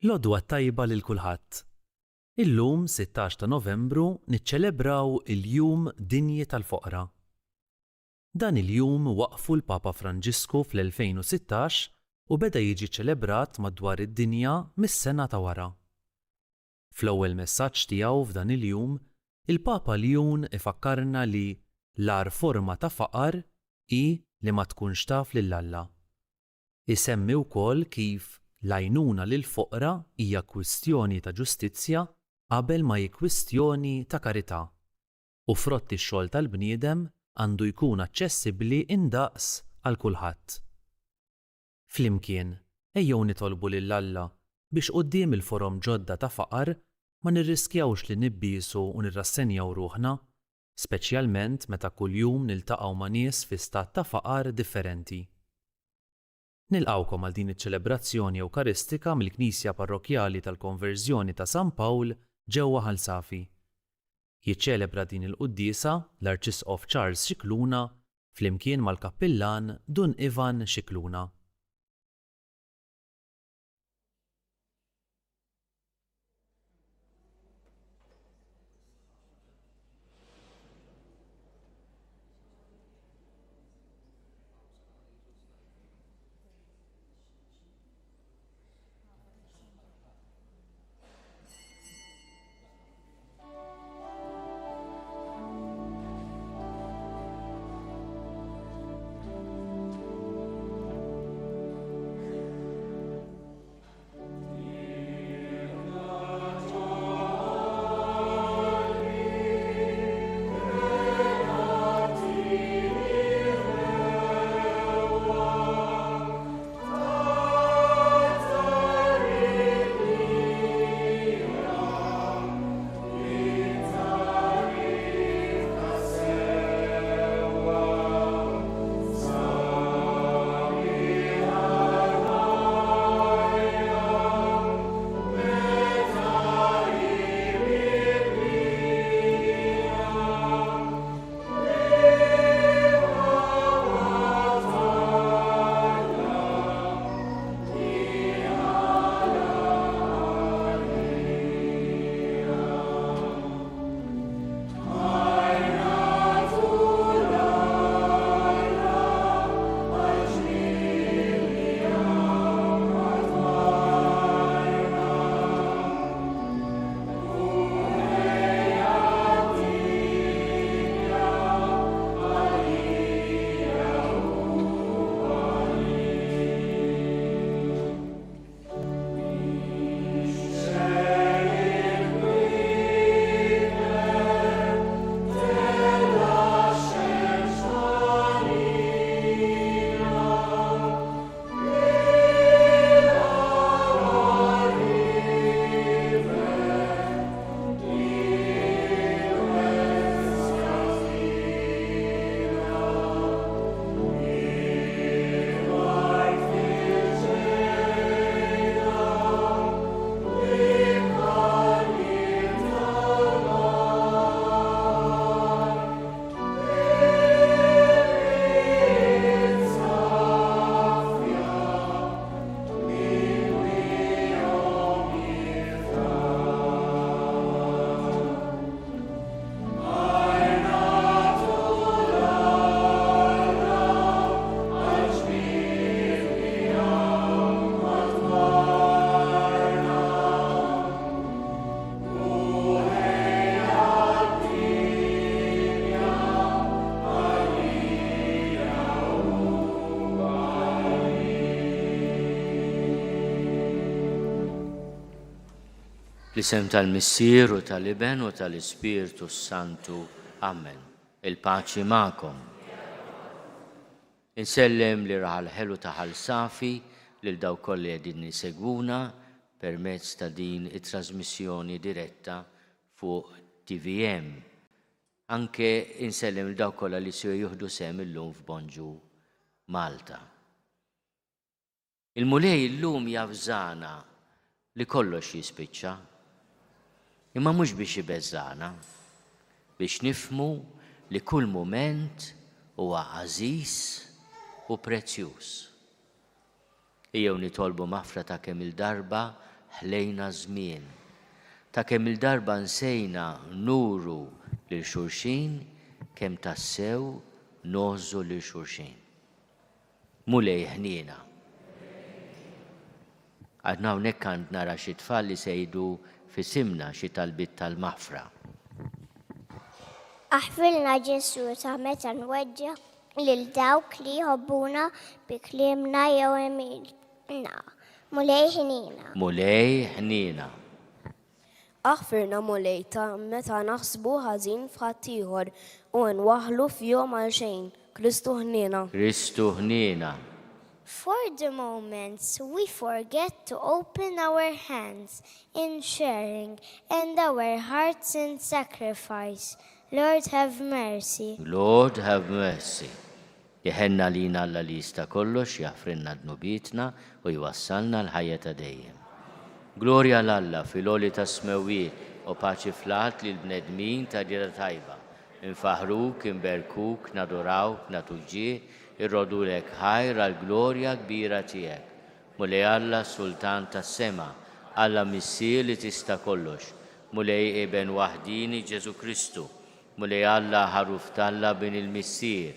L-għodwa tajba lil kulħadd. Illum 16 ta' Novembru niċċelebraw il-Jum Dinji tal-Foqra. Dan il-jum waqfu l-Papa Franġisku fl-2016 u beda jiġi ċelebrat madwar id-dinja mis-sena ta' wara. Fl-ewwel messaġġ tiegħu f'dan il-jum, il-Papa Ljun ifakkarna li l-ar forma ta' faqar hi li ma tkunx taf lill-Alla. Isemmi wkoll kif l-għajnuna lil-foqra hija kwistjoni ta' ġustizzja qabel ma hi kwistjoni ta' karità, u frott ix-xogħol tal-bniedem għandu jkun aċċessibbli indaqs għal kulħadd. Flimkien, ejjew nitolbu lill-Alla biex quddiem il-forom ġodda ta' faqar ma nirriskjawx li nibbiesu u nirrassenjaw ruħna, speċjalment meta kuljum niltaqgħu ma' nies fi stat ta' faqar differenti. Nilqawkom għal din iċ-ċelebrazzjoni Ewkaristika mill-Knisja Parrokjali tal-Konverżjoni ta' San Pawl ġewwa Ħalsafi. Jiċċelebra din il-quddiesa l-Arċisqof Charles Scicluna flimkien mal-Kappillan Dun Ivan Scicluna. L-isem tal-Missier u tal-Iben u tal-Ispiritu Santu. Amen. Il-paċi magħkom. Insellem li raħal ħelu ta' Ħalsafi lil daw kolli qegħdin nisegwuna permezz ta' din it-trasmissjoni diretta fuq TVM. Anke insellem lil daw kollha li se jieħdu sehem illum f'Bonġu, Malta. Il-mulej illum jafżana li kollox jispiċċa, imma mhux biex ibeżżana, biex nifhmu li kull mument huwa għażiż u prezzjuż. Ejjew nitolbu mafra ta' kemm il-darba ħlejna żmien ta' kemm il-darba nsejna nuru lil xulxin kemm tassew noħżu lil xulxin. Mulej ħniena. Għadna hawnhekk għand nara xi tfal li sejdu f'isimna xi talbit tal-maħfra. Aħfilna Ġesu ta' meta nweġġa' lil dawk li jħobbuna bi kliemna jew emilna. Mulej ħniena. Mulej ħniena. Aħfirna mulej ta' meta naħsbu ħażin f'ħadd ieħor u nwaħħlu f'jom għal xejn. Kristu ħniena. Kristu ħniena. For the moments we forget to open our hands in sharing and our hearts in sacrifice. Lord have mercy. Lord have mercy. Jeħenna lina Alla li jista' kollox, jaħfrinna dnubitna u jwassalna l-ħajja ta' dejjem. Glorja l-Alla fil-oli ta' smewiet u paċi fl-art li l-bnedmin ta' dira tajba. Infaħruk, inberkuk, nadurawk, natuġġieq, irrodulek ħajr għal-glorja kbira tiegħek. Mulej Alla Sultan tas-sema, Alla Missier li tista' kollox. Mulej Eben waħdini Ġesu Kristu. Mulej Alla ħaruf talla bin il-Missier.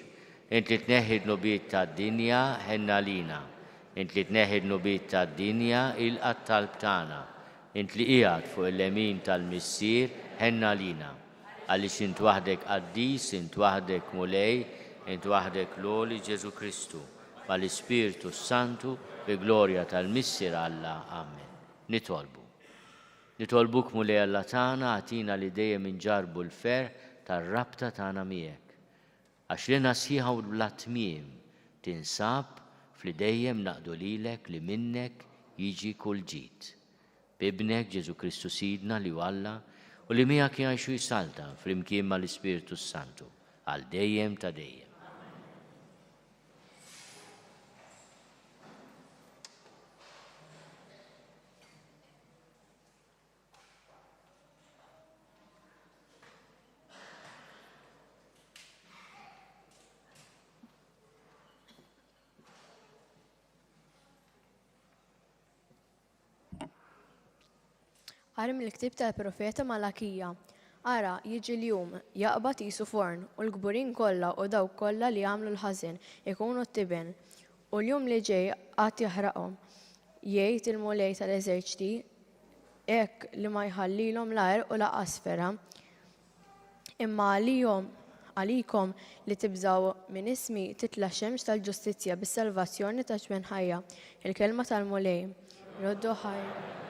Int li tneħħi d-nubiet tad-dinja ħenna lina. Int li tneħħi d-nubiet tad-dinja il-qatt talb tagħna. Int li qiegħed fuq il-lemin tal-Missier ħenna lina. Għaliex int waħdek qaddis, int waħdek mulej, int waħdek loli Ġesu Kristu, mal-Ispiritu Santu bi glorja tal-Missier Alla. Amen. Nitolbuk mulej Alla tagħna għatina li dejjem inġarbu l-fer tar-rabta tagħna miegħek. Għax lina sħiħa u bla tmiem tinsab fli dejjem naqdu lilek li minnek jiġi kull ġid. Bibnek Ġesu Kristu Sidna li Alla u li miegħek jgħixu jsalta flimkien mal-Ispiritu Santu għal dejjem ta' dejjem. Għarim l-ktib tal-profeta Malakija. Ara, jiġi l-jum, jaqbad jisu forn, u l-gburin kollha u dawk kollha li għamlu l-ħażin ikunu t-tiben. U l-jum li ġej għad jaħraqhom. Jgħid il-mulej tal-eżerċiti, hekk li ma jħallilhom l-għar u laqas fera. Imma għalikom li tibżaw minn ismi titla' xemx tal-ġustizzja bis-salvazzjoni ta' ġbien ħajja. Il-kelma tal-mulej. Roddu ħajja.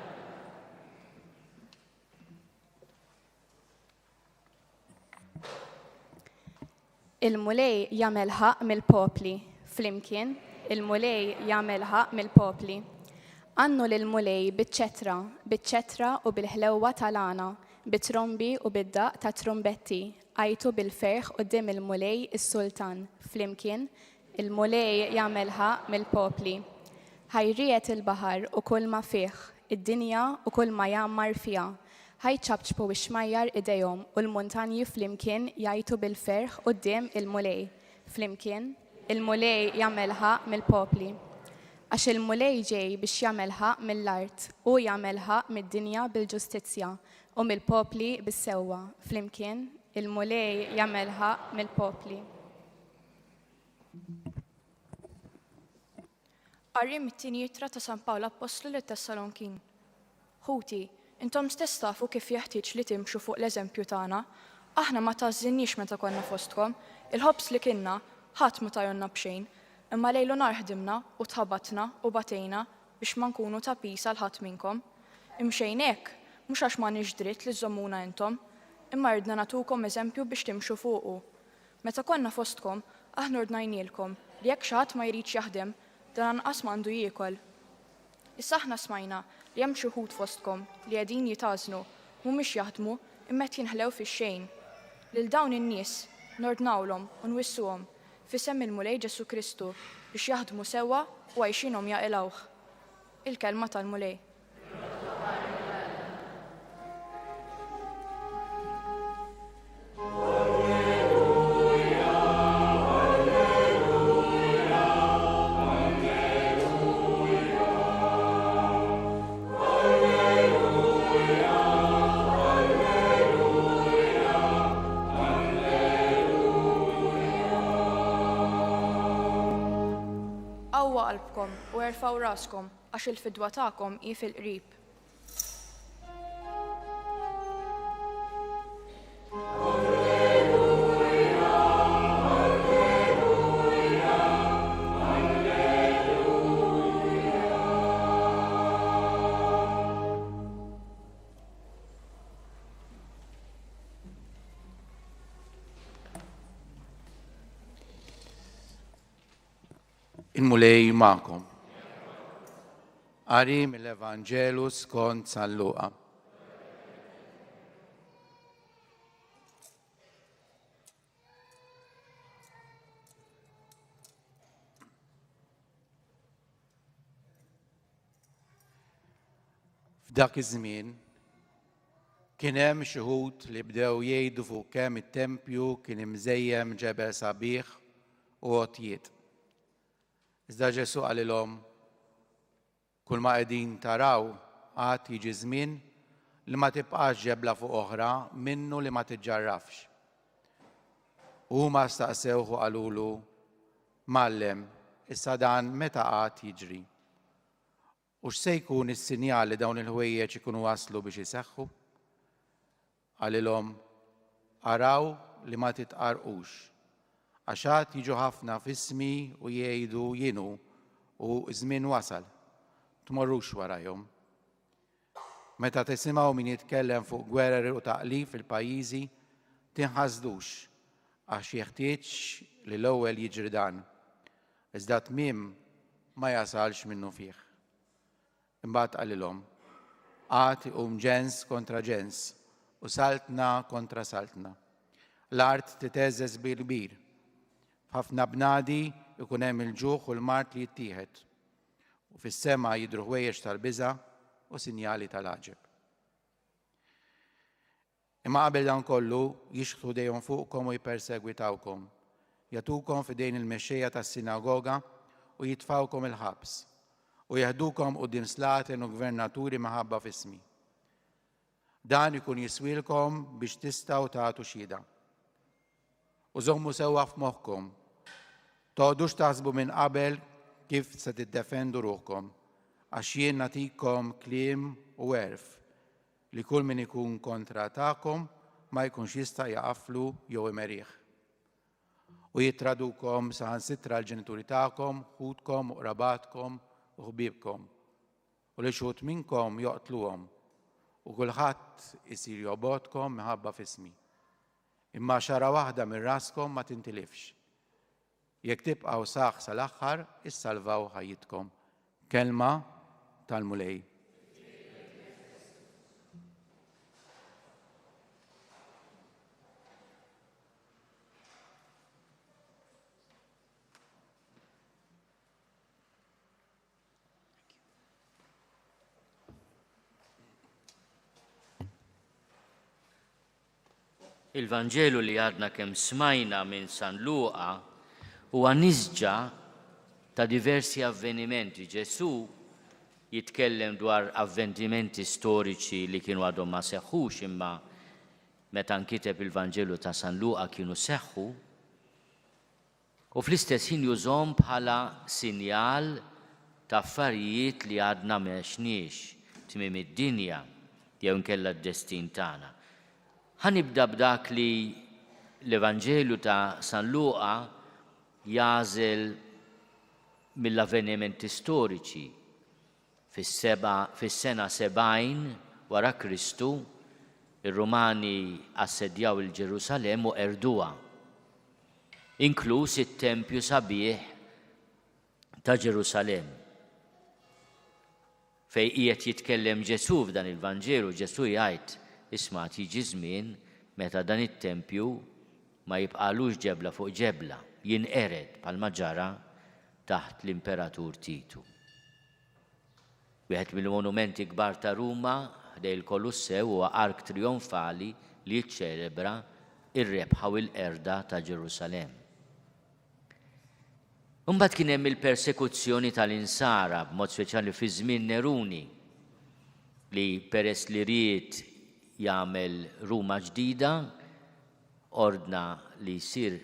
Il-mulej jagħmel ħaq mill-popli, flimkien il-mulej jagħmel ħaq mill-popli. Għannu lill-mulej biċ-ċetra u bil-ħlewwa tal-għana, bit-trombi u bid-daq ta' trombetti, għajtu bil-ferħ quddiem il-mulej is-sultan, flimkien il-mulej jagħmel ħaq mill-popli. Ħajriet il-baħar u kull ma fih, id-dinja u kull ma jammar fiha. ħajċabċbu ix-xmajjar idejhom u l-muntanji flimkien jgħajtu bil-ferħ quddiem il-mulej. Flimkien il-mulej jagħmel ħaq mill-popli. Għax il-mulej ġej biex jagħmel ħaq mill-art u jagħmel ħaq mid-dinja bil-ġustizzja u mill-popli bis-sewwa. Flimkien il-mulej jagħmel ħaq mill-popli. Qarrim it-tieni jittra ta' San Pawla Apostlu lit-Tessalonkin. Ħuti, intom stess tafu kif jeħtieġ li timxu fuq l-eżempju tagħna. Aħna ma tażżinniex meta konna fostkom, il-ħobs li kinna ħadd ma tajonna b'xejn, imma lejlu nar ħdimna u tħabatna u batejna biex ma nkunu ta' pisa l ħadd minnkom. Imxejn hekk, mhux għax m'għandniex dritt li żommuna intom, imma ridna nagħtukom eżempju biex timxu fuqu. Meta konna fostkom, aħna ordnajnielkom li jekk xi ħadd ma jridx jaħdem, dan anqas m'għandu jiekol. Issa aħna smajna li hemm xi wħud fostkom li qegħdin jitażnu mhumiex jaħdmu imma qed jinħlew fix-xejn. Lil dawn in-nies nordnawlhom u nwissuhom f'isem il-mulej Ġesu Kristu biex jaħdmu sewwa u għajxinhom jaqilgħuh. Il-kelma tal-mulej. Alleluia. qalbkom u erfaw raskom għax il-fidwa tagħkom hi fil-qrib. Il-mulej ma'kom. Qari mill-Evanġelu skont San Luqa. F'dak iż-żmien kien hemm xi wħud li bdew jgħidu fuq kemm it-tempju kien imżejjem ġebel sabiħ u għotjiet. Iżda Ġesu qalilhom kull ma qegħdin taraw għad jiġi żmien li ma tibqax ġebla fuq oħra minnu li ma tiġġarrafx. Huma staqsewh u qalulu: Mallem, issa dan meta għad jiġri? U x'se jkun is-sinjal li dawn il-ħwejjeġ ikunu waslu biex iseħħu? Qalilhom: Araw li ma titqarqux. Għaxat jiġu ħafna f'ismi u jgħidu jienu u żmien wasal, tmorrux warahom. Meta tisimgħu min jitkellem fuq gwerer u taqlib fil-pajjiżi, tinħasdux għax jeħtieġ li l-ewwel jiġri dan, iżda tmiem ma jasalx minnu fih. Imbagħad qalilhom: Għad iqum ġens kontra ġens u saltna kontra saltna. L-art titeżżeż bil-kbir. Ħafna bnadi ikun hemm il-ġuħ u l-mart li jittieħed. U fis-sema jidhru ħwejjeġ tal-biża' u sinjali tal-għaġeb. Imma qabel dan kollu jixħtu dejhom fuqkom u jippersegwitawkom, jagħtukom f'idejn il-mexxejja tas-sinagoga u jitfawkom il-ħabs u jeħdukom quddiem slaten u gvernaturi maħabba f'ismi. Dan ikun jiswilkom biex tistgħu tagħtu xhieda. U żommu sewwa f'moħħkom, toqgħodux taħsbu minn qabel kif se tiddefendu ruħkom, għax jien nagħtikom kliem u għerf li kull min ikun kontra tagħkom ma jkunx jista' jaqaflu jew imerih. U jittradukom saħansitra l-ġenituri tagħkom, ħudkom u qrabatkom u ħbiebkom. U li xħut minnkom joqtluhom u kulħadd isir jobodkom minħabba f'ismi. Imma xara waħda minn raskom ma tintilifx. Jekk tibqgħu saħħ sal-aħħar, issalvaw ħajjitkom. Kelma tal-mulej. Il-Vanġelu li għadna kemm smajna minn San Luqa huwa niżġa ta' diversi avvenimenti. Ġesu jitkellem dwar avvenimenti storiċi li kienu għadhom ma seħħux, imma meta nkiteb il-Vanġelu ta' San Luqa kienu seħħu. U fl-istess ħin jużhom bħala sinjal ta' affarijiet li għadna m'għexniex tmiem id-dinja jew inkella d-destin tagħna. Ħanibda b'dak li l-Evanġelju ta' San Luqa jażel mill-avvenimenti storiċi. Fis-sena 70 wara Kristu, ir-Rumani assedjaw il-Ġerusalemm u erduha, inkluż it-Tempju sabiħ ta' Ġerusalemm. Fejn qiegħed jitkellem Ġesu f'dan il-Vanġelu, Ġesu jgħid: Isma' tiġi żmien meta dan it-tempju ma jibqalux ġebla fuq ġebla, jinqered bħalma ġara taħt l-Imperatur Titu. Wieħed mill-monumenti kbar ta' Ruma ħdej il-Kolossew huwa ark trionfali li jiċċelebra ir-rebħa u l-qerda ta' Ġerusalemm. Imbagħad kien hemm il-persekuzzjoni tal-insara b'mod speċjali fi żmien Neruni li peress li ried jagħmel Ruma ġdida, ordna li jsir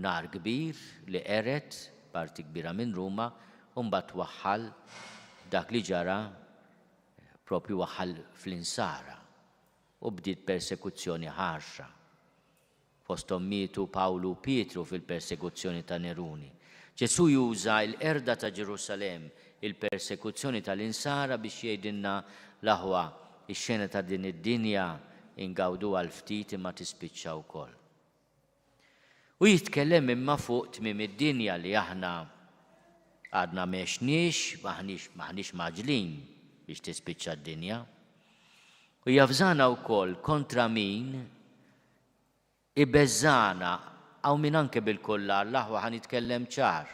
nar kbir li qeret parti kbira minn Ruma u mbagħad waħħal dak li ġara propju waħħal fl-insara u bdiet persekuzzjoni ħarxa. Fosthom mietu Pawlu u Pietru fil-persekuzzjoni ta' Neruni. Ġesu juża l-qerda ta' Ġerusalemm, il-persekuzzjoni tal-insara biex jgħidilna l-aħwa ix-xena ta' din id-dinja ingawdu għal ftit imma tispiċċa wkoll. U jitkellem imma fuq tmiem id-dinja li aħna għadna mexniex, maħniex maġlin biex tispiċċa d-dinja. U jafżana wkoll kontra min ibeżżana għaw min anke bil-kullar l-aħwa ħan jitkellem ċar.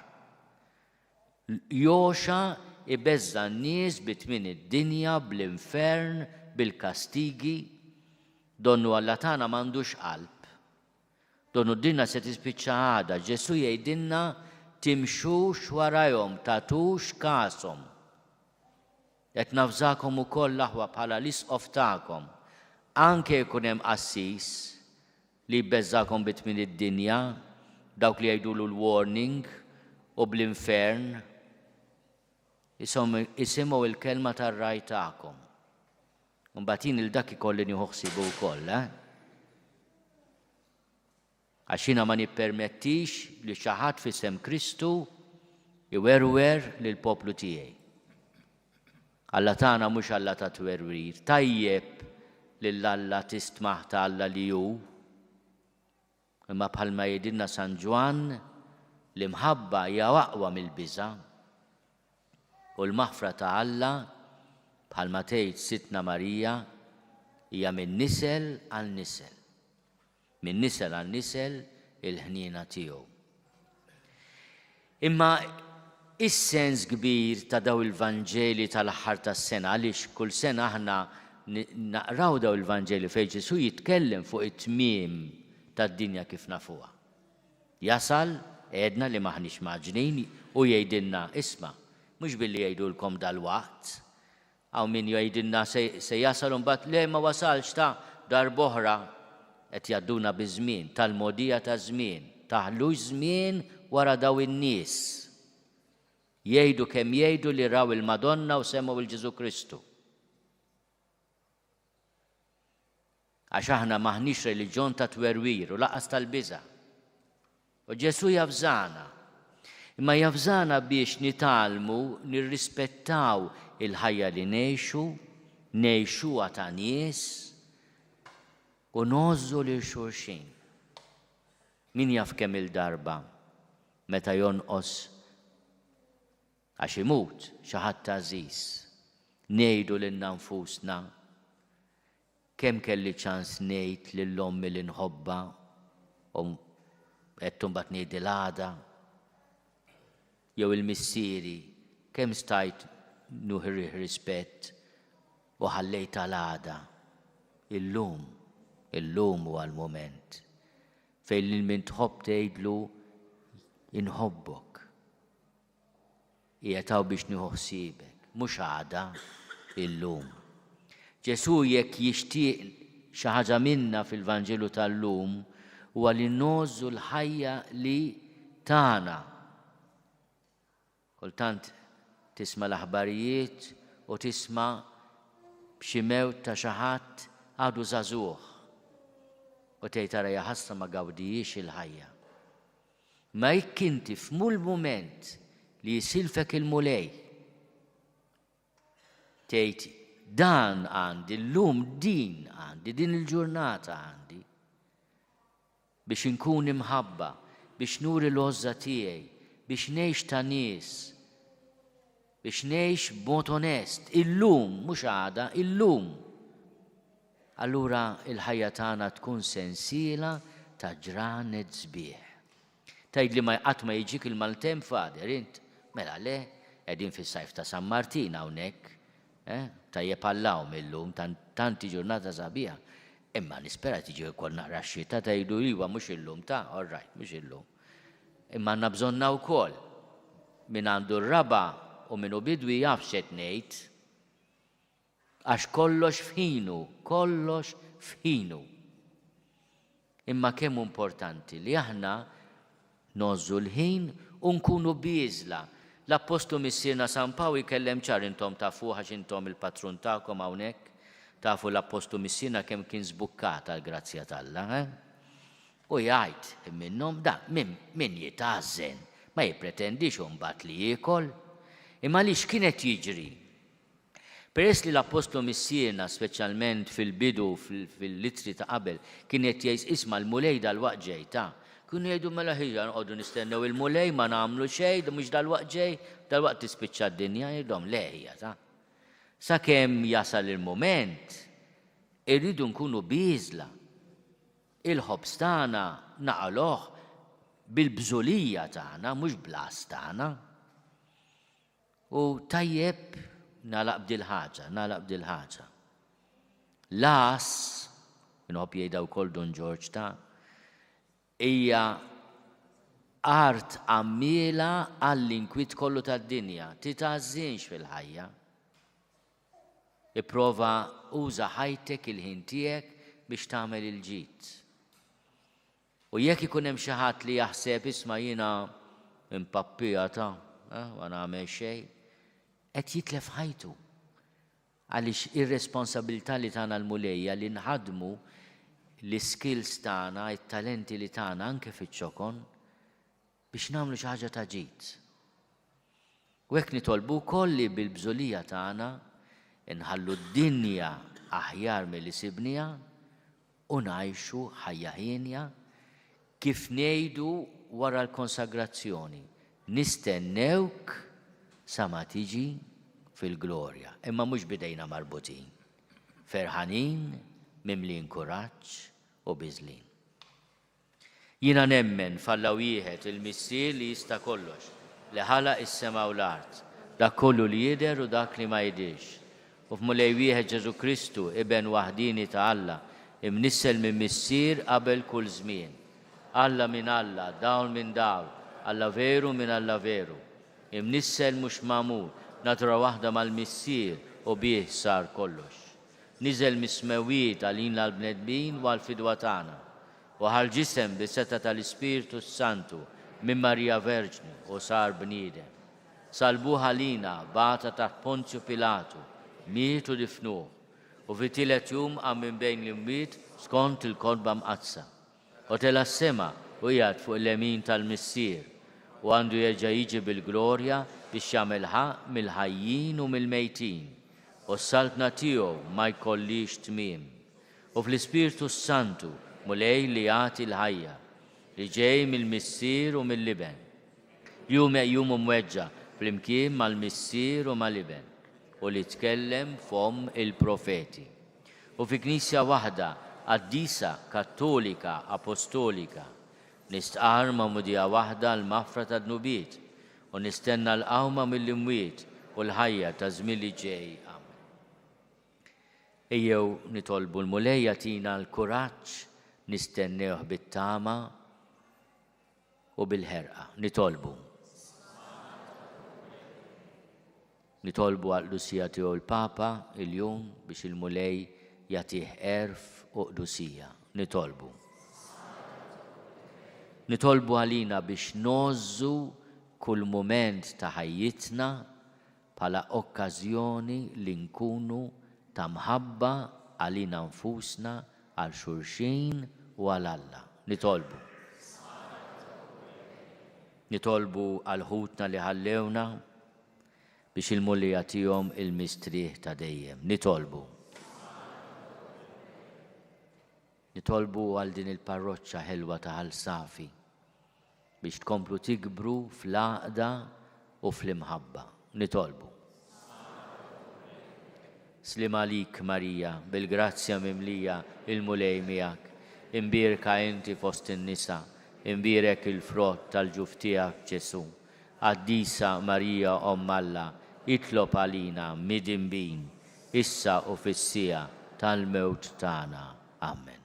Joxa ibeżza n-nies bitmien id-dinja bl-infern, bil-kastigi, donnu Alla tagħna m'għandux qalb. Donnu d-dinja se tispiċċa għada, Ġesu jgħidilna timxux warajhom, tagħtux kasom. Qed nafżakom ukoll l-aħwa bħala l-isqof tagħkom. Anke jkun hemm qassis li jbeżżakom bitmien id-dinja, dawk li jgħidulu l-warning u bl-infern, isimgħu il-kelma tar-raj tagħkom. Mbagħad jien il-dak ikolli nieħu ħsibu wkoll, għax jiena ma nippermettix li xi ħadd f'isem Kristu iwerwer lill-poplu tiegħi. Alla tagħna mhux Alla ta' twerwir, tajjeb lill-Alla tistmaħ ta' Alla li hu. Imma bħalma jgħidilna San Ġwan l-imħabba hija aqwa mill-biża' u l-maħfra ta' Alla bħalma tgħid Sitna Marija hija minn nisel għal nisel. Minn nisel għal nisel il-ħniena tiegħu. Imma is-sens kbir ta' daw il-Vanġeli tal-aħħar tas-sena għaliex kull sena aħna naqraw daw il-Vanġeli fejn Ġesu jitkellem fuq it-tmiem tad-dinja kif nafuha. Jasal għedna li maħniex maġnin u jgħidilna isma' mhux billi jgħidulkom dal-waqt. Għaw min jgħidilna se jasal mbagħad le ma wasalx ta' darb'oħra qed jgħadduna biż-żmien, tal-modija ta' żmien, taħlux żmien wara daw in-nies. Jgħidu kemm jgħidu li raw il-Madonna u semgħu il-Ġesu Kristu. Għax aħna maħniex reliġjon ta' twerwir u laqas tal-biża'. U Ġesu jafżana. Imma jafżana biex nitalmu nirrispettaw il-ħajja li ngħixuha ta' nies u nożżu lil xulxin. Min jaf kemm il-darba meta jonqos għax imut xi ħadd għażiż ngħidu lil nfusna kemm kelli ċans ngħid lill-ommi li nħobba u qed mbagħad ngħid il-għada jew il-missieri kemm stajt nuħri rispett u ħallejt għal-għada. Illum huwa l-mument fejn lil min tħobb tgħidlu inħobbok. Qiegħed biex nieħu ħsiebek, mhux għada, illum. Ġesu jekk jixtieq xi ħaġa minna fil-Vanġelu tal-lum huwa li nnożżu l-ħajja li tagħna. Kultant tisma' l-aħbarijiet u tisma' b'xi mewt ta' xi ħadd għadu żagħżugħ u tgħid tara ja ħassa ma gawdijiex il-ħajja. Ma jekk inti f'mul mument li jisilfek il-mulej tgħid dan għandi, llum din għandi, din il-ġurnata għandi biex inkun imħabba, biex nuri l-għoża tiegħi, biex ngħix ta' nies, biex ngħix b'mod onest, illum, mhux għada, illum. Allura il-ħajja tagħna tkun sensiela ta' ġranet sbieħ. Tgħid li qatt ma jiġik il-maltem fader int, mela le, qegħdin fis-sajf ta' San Martin hawnhekk, tajjeb Allahum illum tanti ġurnata sabiħa. Imma nispera tiġi wkoll naqra x-xita tgħidu iwa mhux illum ta' all right, mhux illum. Imma għandna bżonna wkoll min għandu r-raba u minnu bidwi jaf x'qed ngħid għax kollox f'ħinu. Imma kemm importanti li aħna nożżu l-ħin u nkunu biżla L-Apostlu Missierna San Pawl jkellem ċar intom tafu għax intom il-patrun tagħkom hawnhekk, tafu l-Apostlu Missierna kemm kien żbukkata l-grazzja tal-Alla, U jgħid minnhom da min jitażen ma jipretendix imbagħad li jiekol. Imma għaliex kienet jiġri? Peress li l-Apostlu Missierna speċjalment fil-bidu fil-litri ta' qabel kienet jgħid isma' l-mulej dal-waqt ġej ta' kienu jgħidu mela ħija nqogħdu nistennew il-mulej ma nagħmlu xejn, mhux dal-waqt ġej, dal-waqt tispiċċa d-dinja jgħidhom le ħija ta'. Sakemm jasal il-mument irridu nkunu biżla. Il-ħobs tagħna naqalوh bil-bżulija tagħna mhux blas tagħna. U tajjeb nagħlaq bdil ħaġa. Las, inħobb jgħidha wkoll Don George ta' hija art għammiela għall-inkwit kollu tad-dinja, titażżinx fil-ħajja. Ipprova uża ħajtek il-ħin tiegħek biex tagħmel il-ġid. U jekk ikun hemm xi ħadd li jaħseb isma' jiena impappija ma nagħmel xejn, qed jitlef ħajtu. Għaliex ir-responsabilità li tagħna l-mulejja li nħadmu l-skills tagħna, it-talenti li tagħna anke fiċ-ċokon biex nagħmlu xi ħaġa ta' ġid. U hekk nitolbu wkoll li bil-bżulija tagħna inħallu d-dinja aħjar milli sibnija u ngħixu ħajja ħienja kif ngħidu wara l-konsagrazzjoni. Nistennewk sa ma tiġi fil-glorja. Imma mhux bidejna marbutin. Ferħanin, mimlin kuraġġ u biżlin. Jiena nemmen falla wieħed il-missier li jista' kollox, li ħalaq is-sema u l-art, dak kollu li jidher u dak li ma jidhirx. U f'mulej wieħed Ġesu Kristu iben waħdini ta' Alla, imnissel minn missier qabel kull żmien. Alla minn Alla, dawl minn dawl, Alla veru minn Alla veru. Imnissel mhux magħmul, natura waħda mal-missier u bih sar kollox. Niżel mis-smewiet għalin l-bnedmin u għal-fidwa tagħna. U ħal-ġisem bis-seta tal-Ispiritu Santu minn Marija Verġni u sar bniedem. Salbuh għalina bata taħt Ponzju Pilatu, mietu difnuh, u fit-tielet jum qam minn bejn l-imwiet skont il-kodba mqazza. U tela s-sema u jgħid fuq l-lemin tal-missier u għandu jerġa' jiġi bil-glorja biex jagħmel ħaq mill-ħajjin u mill-mejtin. U s-saltna tiegħu ma jkollix tmiem. U fl-Ispiritu Santu mulej li jagħti l-ħajja li ġej mill-missier u mill-liben. Jum mweġġa flimkien mal-missier u mal-liben u li tkellem fom il-profeti. U fi knisja waħda qaddisa kattolika apostolika nistqar ma' mudija waħda l-mafra ta' dnubiet u nistenna l-qawma mill-imwiet u l-ħajja ta' żmien li ġej. Ejjew nitolbu l-mulejja tina l-kuraġġ nistennewh bit-tama u bil-ħerqa. Nitolbu għal-qdusija tiegħu l-Papa il-jum biex il-mulej jagħtih erf u qdusija. Nitolbu għalina biex nożżu kull mument ta' ħajjitna bħala okkażjoni li nkunu ta' mħabba għalina nfusna għal xulxin u għal Alla. Nitolbu għal ħutna li ħallewna biex il-mulli jagħtihom il-mistrieħ ta' dejjem. Nitolbu għal din il-parroċċa ħelwa ta' Ħalsafi biex tkomplu tikbru fl-għaqda u fl-imħabba. Slim għalik Marija, bil-grazzja mimlija il-mulej miegħek, imbierka inti fost in-nisa, imbierek il-frott tal-ġuf tiegħek Ġesu. Qaddisa Marija Omm Alla, itlob għalina mid-imbin, issa u fis-sija tal-mewt tagħna. Amen.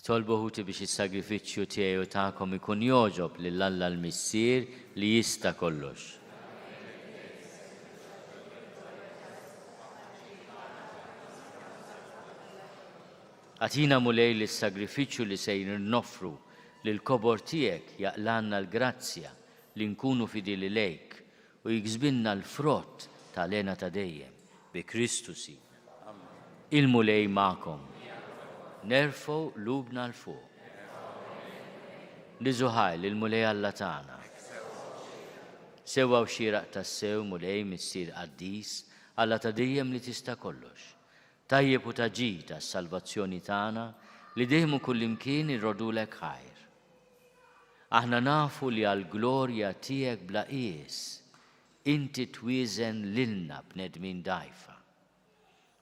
Tolbu ħuti biex is-sagrifiċċju tiegħu tagħkom ikun joġob lil Alla l-Missier li jista' kollox. Għatina mulej li s-sagrifiċċju li se nofru lil kobor tiegħek jaqlanna l-grazzja li nkunu fidili lejk u jiksbinna l-frott tal-għena ta' dejjem bi Kristu Sidna. Il-mulej ma'kom. Nerfgħu lubna l-fuq. Niżuħaj l-mulej Alla tagħna. Sewwa u xieraq tas-sew mulej missier qaddis Alla ta' dejjem li tista' kollox. Tajjeb u taġi tas-salvazzjoni tagħna li dejjem kullimkien irrodulek ħajr. Aħna nafu li għall-glorja tiegħek bla qies inti twieżen lilna bnedmin dgħajfa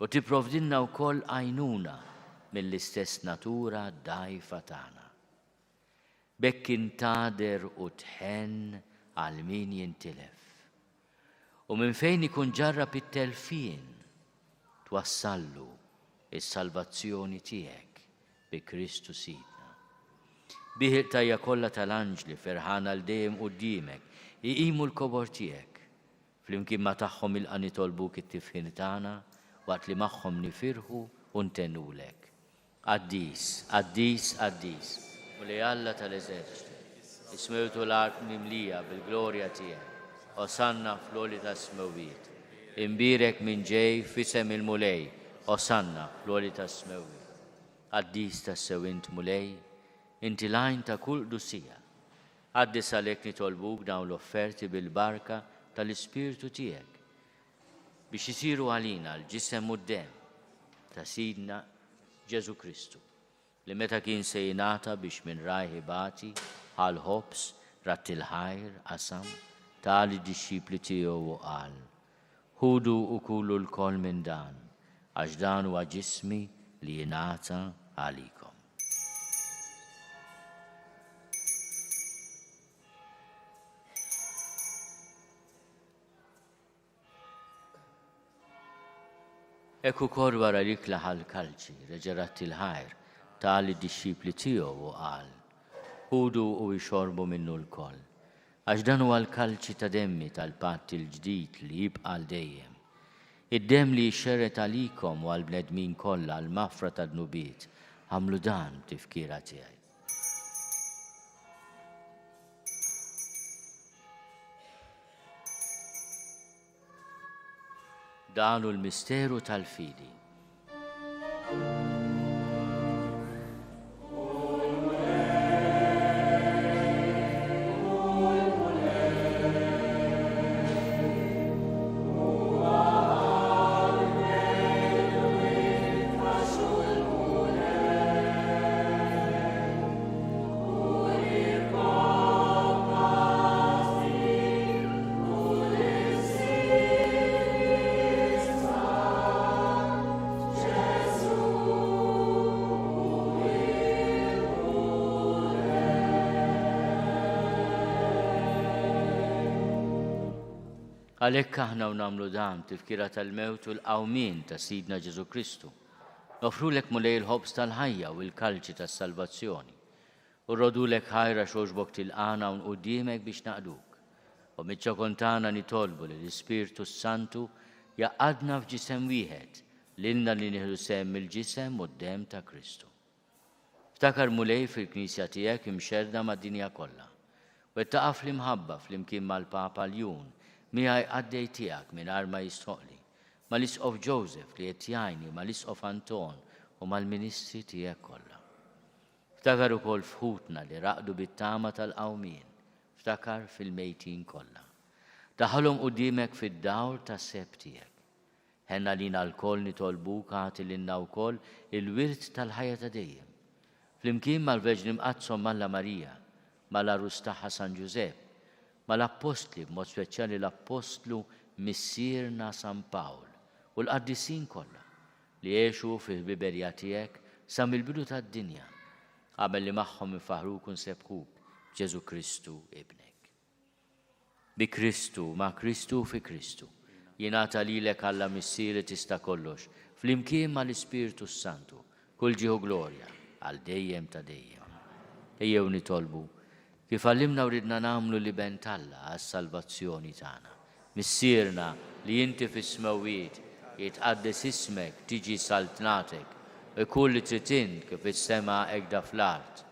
u tipprovdilna wkoll għajnuna mill-istess natura dgħajfa tagħna. Bekk intader u tħenn għal min jintilef. U minn fejn ikun ġarrab it-telfien twassallu is-salvazzjoni tiegħek bi Kristu Sidna. Bih tajja kollha tal-anġli ferħana l dejjem quddiemek iqimu l-kobor tiegħek. Flimkien ma tagħhom ilqa' nitolbuk it-tifħin tagħna waqt li magħhom nifirħu u ntennulek. Qaddis, qaddis, qaddis, u li Alla tal-eżerċiti, ismewtu l-art mimlija bil-glorja tiegħek, osanna fl-oli tas-smewiet. Imbirek minn ġej fisem il-mulej, osanna fl-oli tas-smewiet. Qaddis tas-sewint mulej, inti lajn ta' kull dussija. Qaddis għalhekk nitolbuk dawn l-offerti bil-barka tal-Ispirtu tiegħek biex isiru għalina l-ġisem u d-dem ta' Sidna Ġesu Kristu, li meta kien se jingħata biex minn rajħibati għal ħobs rat il-ħajr qasam tali disċipli tiegħu u qal: ħudu u kulu l-kol minn dan, għax dan huwa ġismi li jingħata għalikom. Ekku kor wara li klaħal kalċi, reġerat il-ħajr, tali disċipli tiegħu u qal: ħudu u jxorbu minnu l-koll, għax dan huwa l-kalċi ta' demmi tal-patt il-ġdid li jibqa' l dejjem. Id-dem li jxerret għalikom u għall-bnedmin kollha għall-mafra tad-nubiet, għamlu dan tifkira tiegħi. Dan hu l-misteru tal-fidi. Għalhekk aħna u nagħmlu dan tifkira tal-mewt u l-qawmien ta' Sidna Ġesu Kristu. Nofrulek mulej il-ħobs tal-ħajja u l-kalċi tas-salvazzjoni. U rrodulek ħajra xogħġbok tilqana u nquddiemek biex naqduk. U miċ-ċokontana nitolbu li l-Ispirtu Santu jaqadna f'ġisem wieħed lilna li nieħdu sehem mill-ġisem u d-dem ta' Kristu. Ftakar mulej fil-Knisja tiegħek imxerda mad-dinja kollha. U ttaqaf fl-imħabba flimkien mal-Papa Ljun miegħi għaddej tiegħek mingħajr ma jistħoqli, mal-Isqof Joseph li qed jgħinni mal-Isqof Anton u mal-Ministri tiegħek kollha. Ftakar ukoll fħutna li raqdu bit-tama tal-qawmien, ftakar fil-mejtin kollha. Daħalhom quddiemek fid-dawr tas-seb tiegħek. Ħenna lina l-koll nitolbuk għati lilna wkoll il-wirt tal-ħajja ta' dejjem. Flimkien mal-Verġni Mqazzom Malla Marija, mal-Arus tagħha San Ġusepp, mal-Appostli, b'mod speċjali l-Apostlu Missierna San Pawl u l-qaddisin kollha li jgħixu fil-biberja tiegħek sa mill-bidu tad-dinja qabel li magħhom ifaħruk u nsebħuk Ġesu Kristu ibnek. Bi Kristu, ma' Kristu fi Kristu, jingħata lilek Alla Missier li tista' kollox, flimkien mal-Ispirtu Santu, kull ġieħu glorja għal dejjem ta' dejjem. Ejjew nitolbu kif għallimna u ridna nagħmlu li ben Alla għas-salvazzjoni tagħna. Missierna li inti fis-smawiet jitqaddes ismek, tiġi saltnatek, u jkun li trid int kif is-sema hekk fl-art.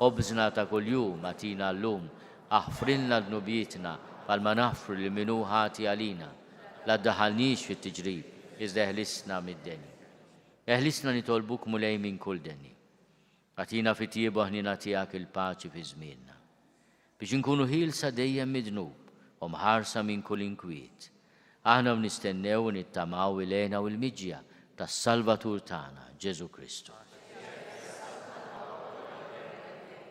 Ħobżna ta' kuljum atina llum, aħfrilna dnubietna bħalma naħfru li minhu ħati għalina. La ddaħħalniex fit-tiġrib, iżda eħlisna mid-denni. Eħlisna nitolbuk mulej minn kull denni. Atina fit-tiebu ħnina tiegħek il-paċi fi żmienna. Biex inkunu ħielsa dejjem midnub u mħarsa minn kull inkwiet. Aħna nistennew u nittamaw il-għena u l-miġja tas-Salvatur tagħna, Ġesu Kristu.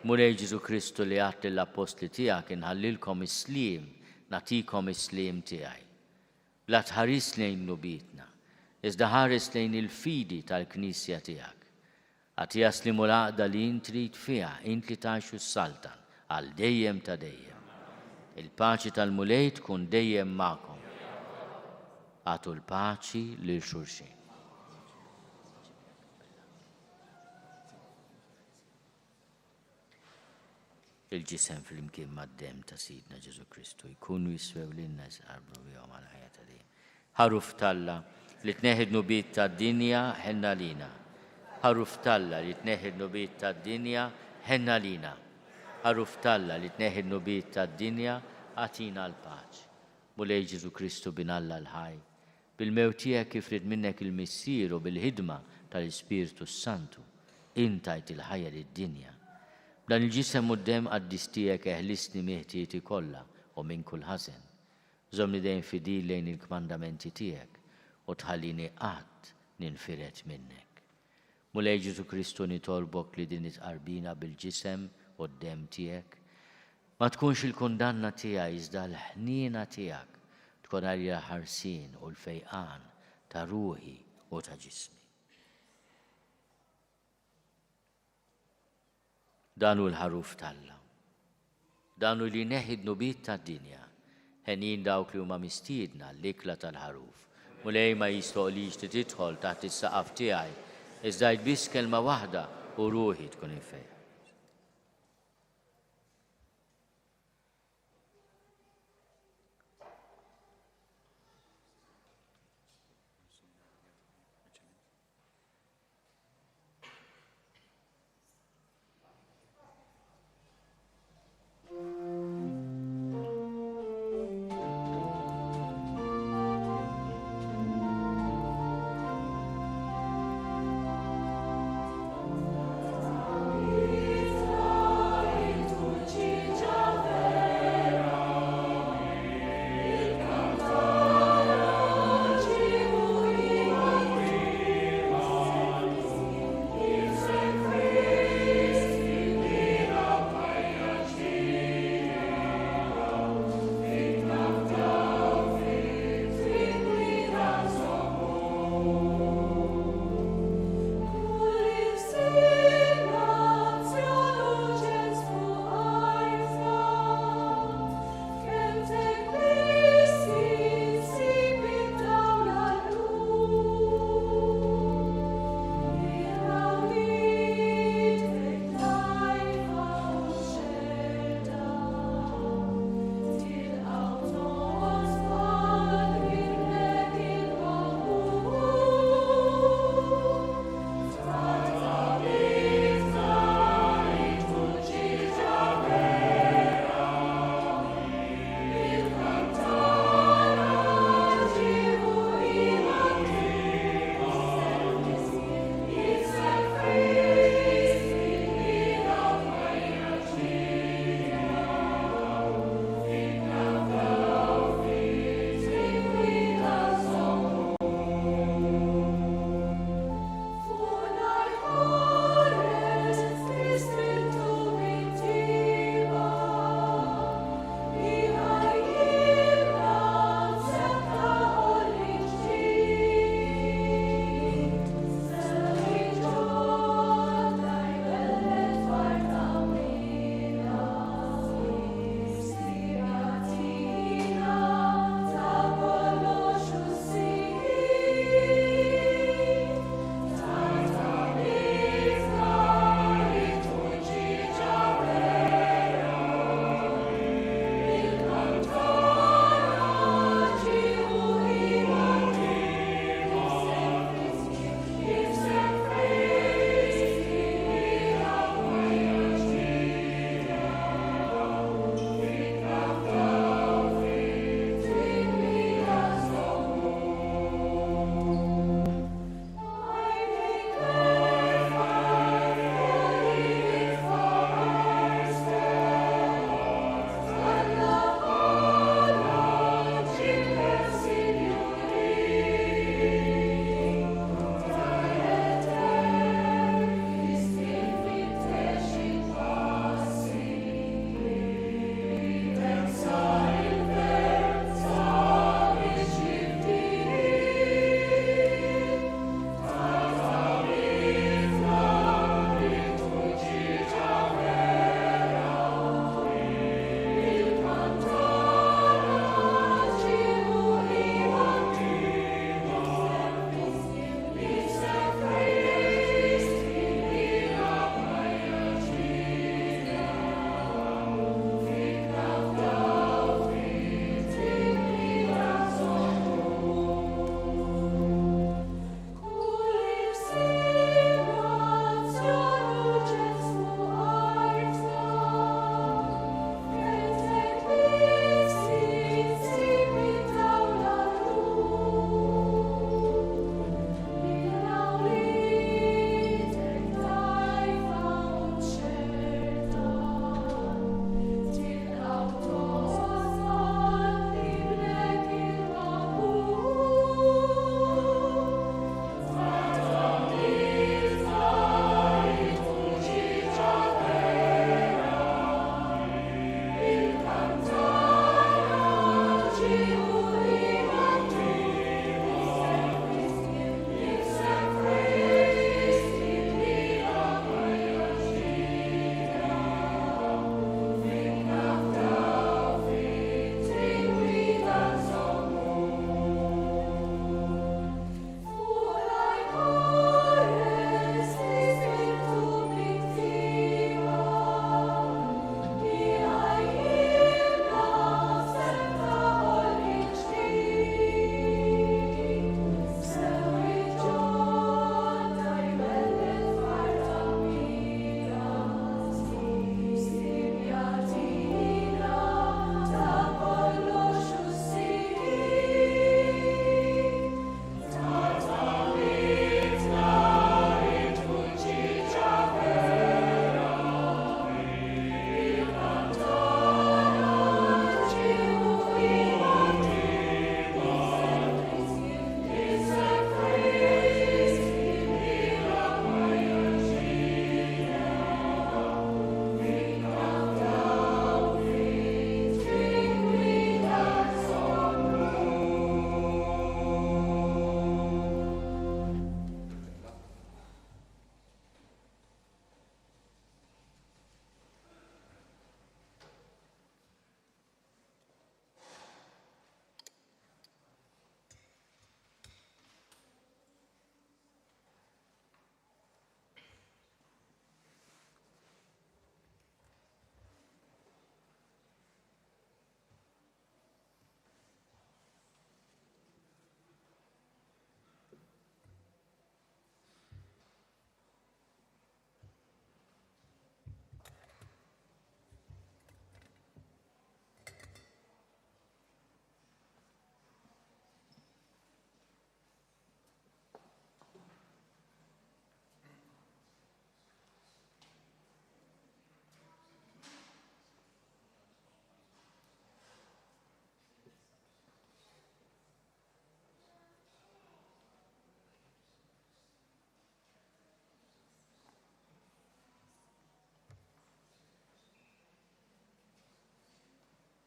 Mulej Ġesu Kristu li għat l-apostli tiegħek inħallilkom is-sliem, natikom is-sliem tiegħi. Bla tħares lejn nubietna, iżda ħares lejn il-fidi tal-Knisja tiegħek. Għati jaslimu l-għaqda li int trid fiha, int li tgħixu s-saltan għal dejjem ta' dejjem. Il-paċi tal-mulej tkun dejjem magħkom. Għatu l-paċi lil xulxin. Il-ġisem fl-imkien mad-dem ta' Sidna Ġesu Kristu jkunu jiswew lilna jisqarbru bihom għal ħajja ta' dejjem. Ħaruf Alla li tneħħi nubiet tad-dinja ħenna lina. Ħaruf Alla li tneħħi nubiet tad-dinja ħenna lina. Ħaruf Alla li tneħħi nubiet tad-dinja għatina l-paċi. Mulej Ġesu Kristu bin Alla l-ħaj. Bil-mewt tiegħek kif rid minnek il-missier u bil-ħidma tal-Ispiritu Santu intajt il-ħajja lid-dinja. Dan il-ġisem u d-dem qaddis tiegħek eħlisni meħtieti kollha u minn kull ħażen. Żomni dejjem fidil lejn il-kmandamenti tiegħek u tħallini qatt ninfiret minnek. Mulej Ġesu Kristu nitolbok li din itqarbina bil-ġisem u d-dem tiegħek ma tkunx il-kundanna tiegħi iżda l-ħniena tiegħek tkun għalja ħarsin u l-fejqan ta' ruħi u ta' ġismi. Danu l-ħaruf Alla. Danu li neħid nubiet tad-dinja. Ħenin dawk li huma mistiedna l-ikla tal-ħaruf. Mulej ma jistoqlix tidħol taħt is-saqaf tiegħi, iżda biss kelma waħda u ruħi tkun infejn.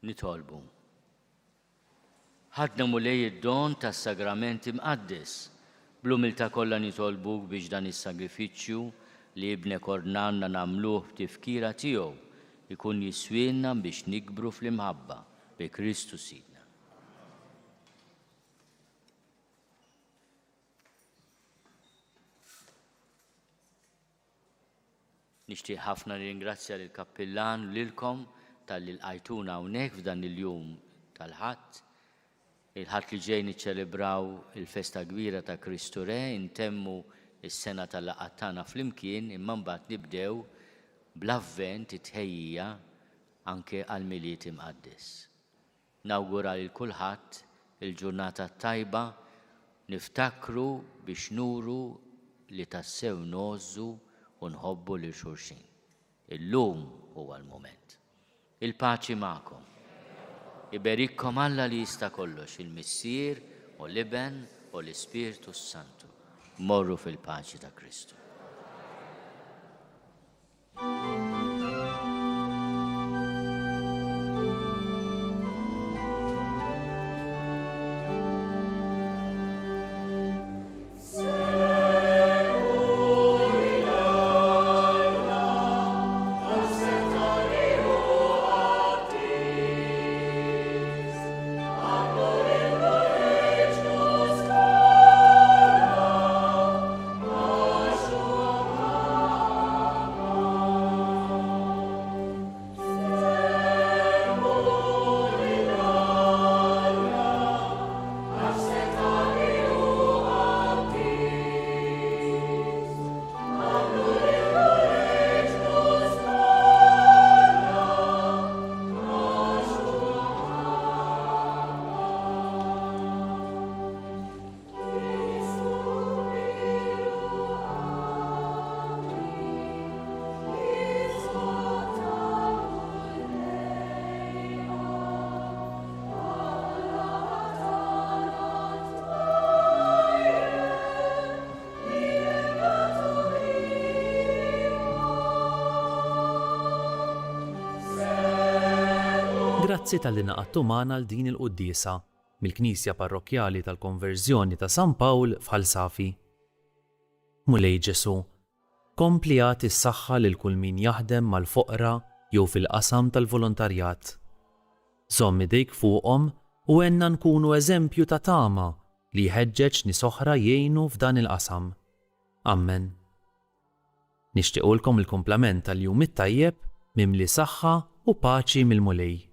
Nitolbu. Ħadna mulej id-don tas-sagrament imqaddis. Bl-umiltà kollha nitolbuk biex dan is-sagrifiċċju li ibnek ornanna nagħmluh b'tifkira tiegħu ikun jiswielna biex nikbru fl-imħabba bi Kristu Sidna. Nixtieq ħafna ringrazzja lill kappillan lilkom tal-li lqajtuna hawnhekk f'dan il-jum tal-Ħadd. Il-Ħadd li ġej niċċelebraw il-festa kbira ta' Kristu Re, intemmu is-sena tal-laqgħat tagħna flimkien, imma mbagħad nibdew bl-avvent it-tħejjija anke għall-Milied imqaddis. Nawgura lil kulħadd il-ġurnata tajba, niftakru biex nuru li tassew nogħżu u nħobbu lil xulxin. Illum huwa l-mument. Il-paċi magħkom. Iberikkom Alla li jista' kollox, il-Missier u l-Iben u l-Ispiritu Santu. Morru fil-paċi ta' Kristu. Grazzi tal-li naqattu magħna l din il-quddiesa mill-Knisja Parrokjali tal-Konverżjoni ta' San Pawl f'Ħalsafi. Mulej Ġesu, kompli għati s-saħħa lil kull min jaħdem mal-foqra jew fil-qasam tal-volontarjat. Żomm idejk fuqhom u għenna nkunu eżempju ta' tama li jħeġġeġ nies oħra jgħinu f'dan il-qasam. Amen. Nixtiequlkom il-kumplament tal-jum it-tajjeb mimli saħħa u paċi mill-mulej.